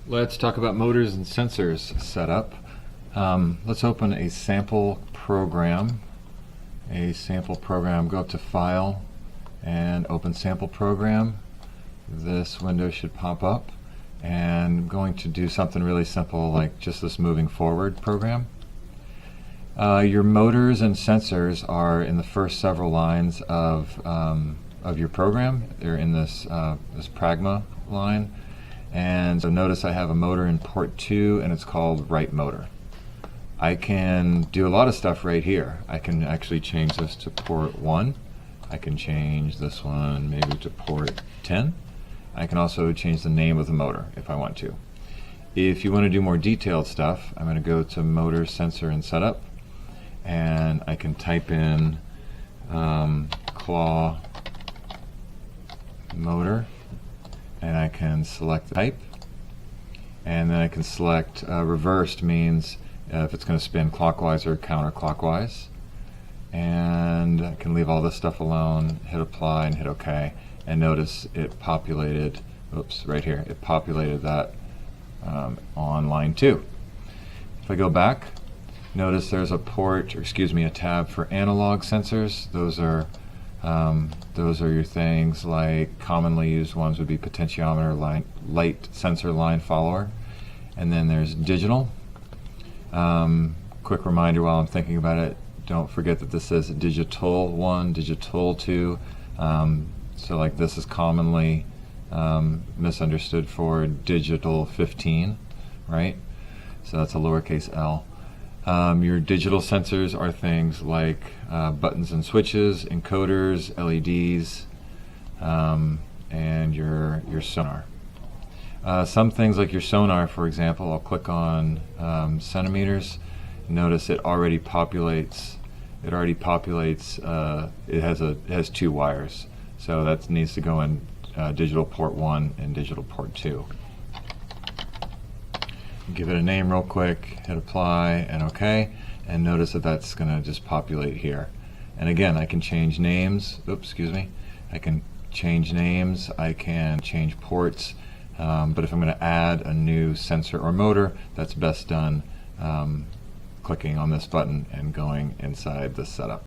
Let's talk about motors and sensors setup. Let's open a sample program. Go up to File and open Sample Program. This window should pop up, and I'm going to do something really simple like just this moving forward program. Your motors and sensors are in the first several lines of your program. They're in this Pragma line. And so notice I have a motor in port 2 and it's called write motor. I can do a lot of stuff right here. I can actually change this to port 1. I can change this one maybe to port 10. I can also change the name of the motor if I want to. If you want to do more detailed stuff, I'm going to go to motor, sensor, and setup, and I can type in claw motor, and I can select the type, and then I can select reversed, means if it's going to spin clockwise or counterclockwise, and I can leave all this stuff alone, hit apply and hit OK, and notice it populated, oops, right here, it populated that on line 2. If I go back, notice there's a port, or excuse me, a tab for analog sensors. Those are your things like commonly used ones would be potentiometer, light sensor line follower, and then there's digital. Quick reminder while I'm thinking about it, don't forget that this says digital 1, digital 2. So like this is commonly misunderstood for digital 15, right? So that's a lowercase l. Your digital sensors are things like buttons and switches, encoders, LEDs, and your sonar. Some things like your sonar, for example, I'll click on centimeters. Notice it already populates. It has 2 wires, so that needs to go in digital port 1 and digital port 2. Give it a name real quick, hit apply and OK, and notice that that's going to just populate here. And again, I can change names. Oops, excuse me. I can change names, I can change ports, but if I'm going to add a new sensor or motor, that's best done clicking on this button and going inside the setup.